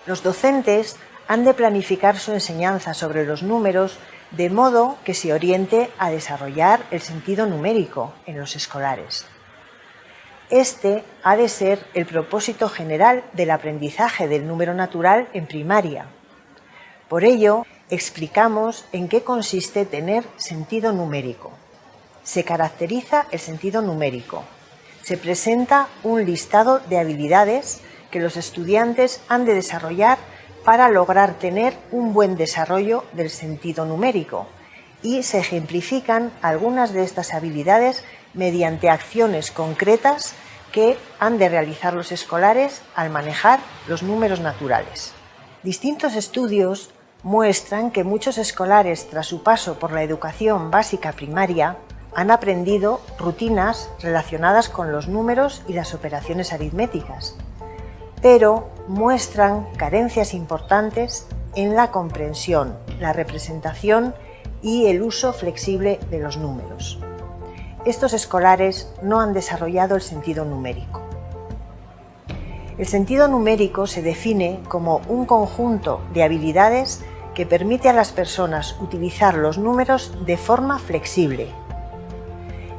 Los docentes han de planificar su enseñanza sobre los números de modo que se oriente a desarrollar el sentido numérico en los escolares. Este ha de ser el propósito general del aprendizaje del número natural en primaria. Por ello, explicamos en qué consiste tener sentido numérico. Se caracteriza el sentido numérico. Se presenta un listado de habilidades que los estudiantes han de desarrollar para lograr tener un buen desarrollo del sentido numérico, y se ejemplifican algunas de estas habilidades mediante acciones concretas que han de realizar los escolares al manejar los números naturales. Distintos estudios muestran que muchos escolares, tras su paso por la educación básica primaria, han aprendido rutinas relacionadas con los números y las operaciones aritméticas, pero muestran carencias importantes en la comprensión, la representación y el uso flexible de los números. Estos escolares no han desarrollado el sentido numérico. El sentido numérico se define como un conjunto de habilidades que permite a las personas utilizar los números de forma flexible.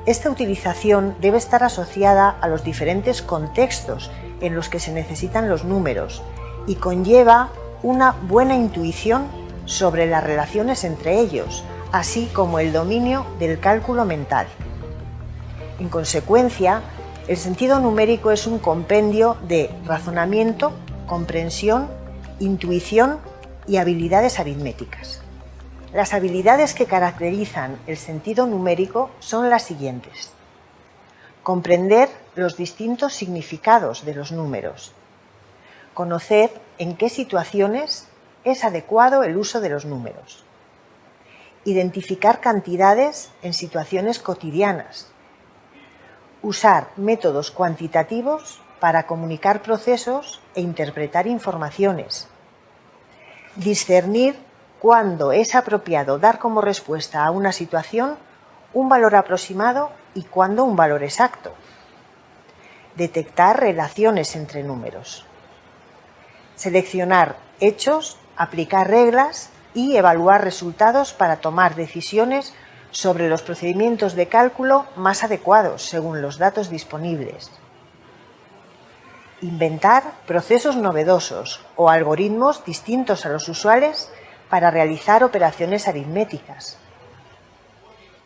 Esta utilización debe estar asociada a los diferentes contextos en los que se necesitan los números y conlleva una buena intuición sobre las relaciones entre ellos, así como el dominio del cálculo mental. En consecuencia, el sentido numérico es un compendio de razonamiento, comprensión, intuición y habilidades aritméticas. Las habilidades que caracterizan el sentido numérico son las siguientes: comprender los distintos significados de los números, conocer en qué situaciones es adecuado el uso de los números, identificar cantidades en situaciones cotidianas, usar métodos cuantitativos para comunicar procesos e interpretar informaciones, discernir cuándo es apropiado dar como respuesta a una situación un valor aproximado y cuándo un valor exacto, detectar relaciones entre números, seleccionar hechos, aplicar reglas y evaluar resultados para tomar decisiones sobre los procedimientos de cálculo más adecuados según los datos disponibles, inventar procesos novedosos o algoritmos distintos a los usuales para realizar operaciones aritméticas,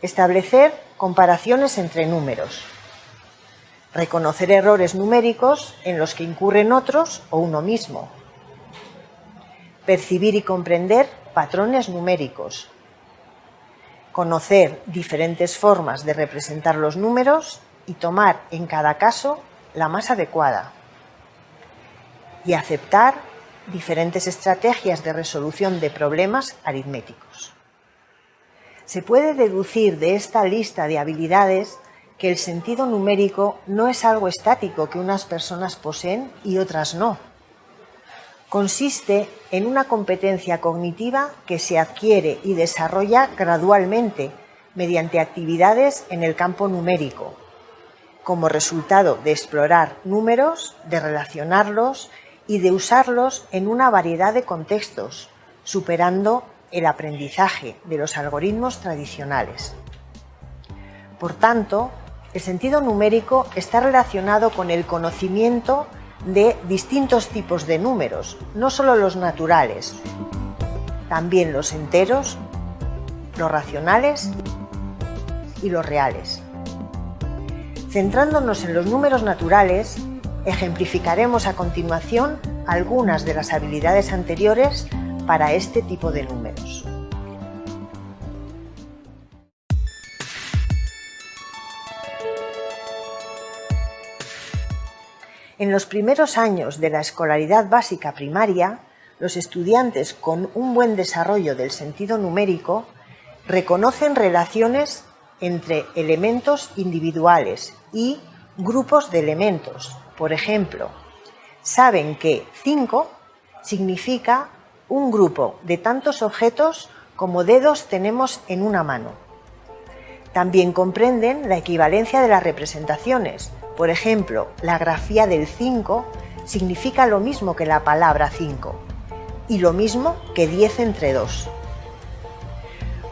establecer comparaciones entre números, reconocer errores numéricos en los que incurren otros o uno mismo, percibir y comprender patrones numéricos, conocer diferentes formas de representar los números y tomar en cada caso la más adecuada, y aceptar diferentes estrategias de resolución de problemas aritméticos. Se puede deducir de esta lista de habilidades que el sentido numérico no es algo estático que unas personas poseen y otras no. Consiste en una competencia cognitiva que se adquiere y desarrolla gradualmente mediante actividades en el campo numérico, como resultado de explorar números, de relacionarlos y de usarlos en una variedad de contextos, superando el aprendizaje de los algoritmos tradicionales. Por tanto, el sentido numérico está relacionado con el conocimiento de distintos tipos de números, no solo los naturales, también los enteros, los racionales y los reales. Centrándonos en los números naturales, ejemplificaremos a continuación algunas de las habilidades anteriores para este tipo de números. En los primeros años de la escolaridad básica primaria, los estudiantes con un buen desarrollo del sentido numérico reconocen relaciones entre elementos individuales y grupos de elementos. Por ejemplo, saben que 5 significa un grupo de tantos objetos como dedos tenemos en una mano. También comprenden la equivalencia de las representaciones. Por ejemplo, la grafía del 5 significa lo mismo que la palabra 5. y lo mismo que 10 entre 2.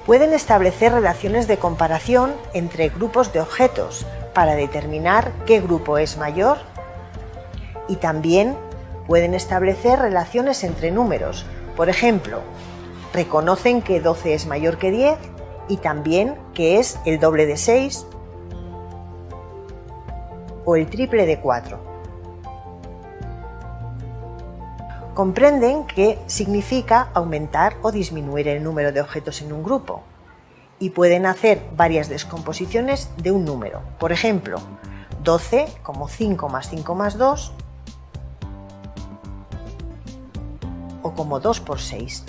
Pueden establecer relaciones de comparación entre grupos de objetos para determinar qué grupo es mayor, y también pueden establecer relaciones entre números. Por ejemplo, reconocen que 12 es mayor que 10 y también que es el doble de 6 o el triple de 4. Comprenden qué significa aumentar o disminuir el número de objetos en un grupo y pueden hacer varias descomposiciones de un número. Por ejemplo, 12 como 5 más 5 más 2 o como 2 por 6.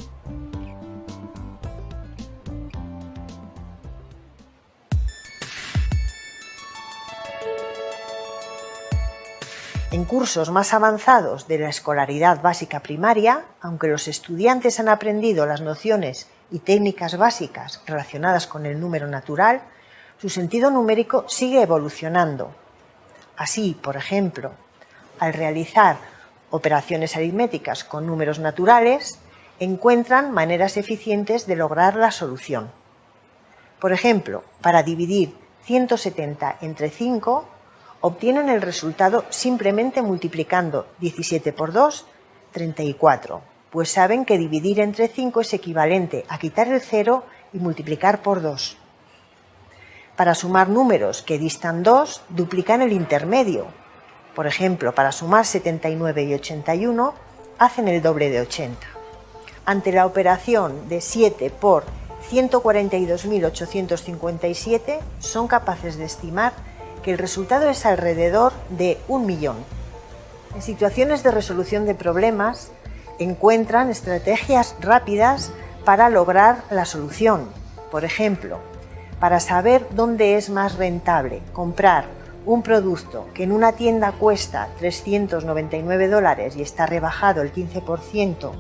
En cursos más avanzados de la escolaridad básica primaria, aunque los estudiantes han aprendido las nociones y técnicas básicas relacionadas con el número natural, su sentido numérico sigue evolucionando. Así, por ejemplo, al realizar operaciones aritméticas con números naturales, encuentran maneras eficientes de lograr la solución. Por ejemplo, para dividir 170 entre 5, obtienen el resultado simplemente multiplicando 17 por 2, 34, pues saben que dividir entre 5 es equivalente a quitar el 0 y multiplicar por 2. Para sumar números que distan 2, duplican el intermedio. Por ejemplo, para sumar 79 y 81, hacen el doble de 80. Ante la operación de 7 por 142.857, son capaces de estimar que el resultado es alrededor de 1.000.000. En situaciones de resolución de problemas, encuentran estrategias rápidas para lograr la solución. Por ejemplo, para saber dónde es más rentable comprar un producto que en una tienda cuesta $399 y está rebajado el 15%,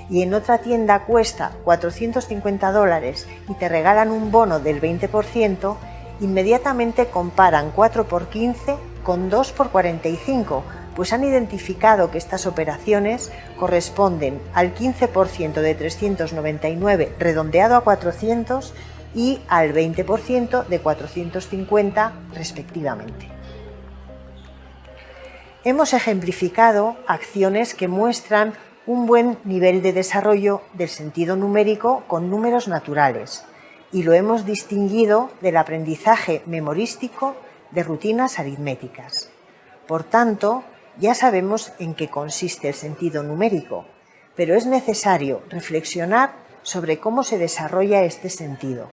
y en otra tienda cuesta $450 y te regalan un bono del 20%, inmediatamente comparan 4 por 15 con 2 por 45, pues han identificado que estas operaciones corresponden al 15% de 399 redondeado a 400 y al 20% de 450 respectivamente. Hemos ejemplificado acciones que muestran un buen nivel de desarrollo del sentido numérico con números naturales, y lo hemos distinguido del aprendizaje memorístico de rutinas aritméticas. Por tanto, ya sabemos en qué consiste el sentido numérico, pero es necesario reflexionar sobre cómo se desarrolla este sentido.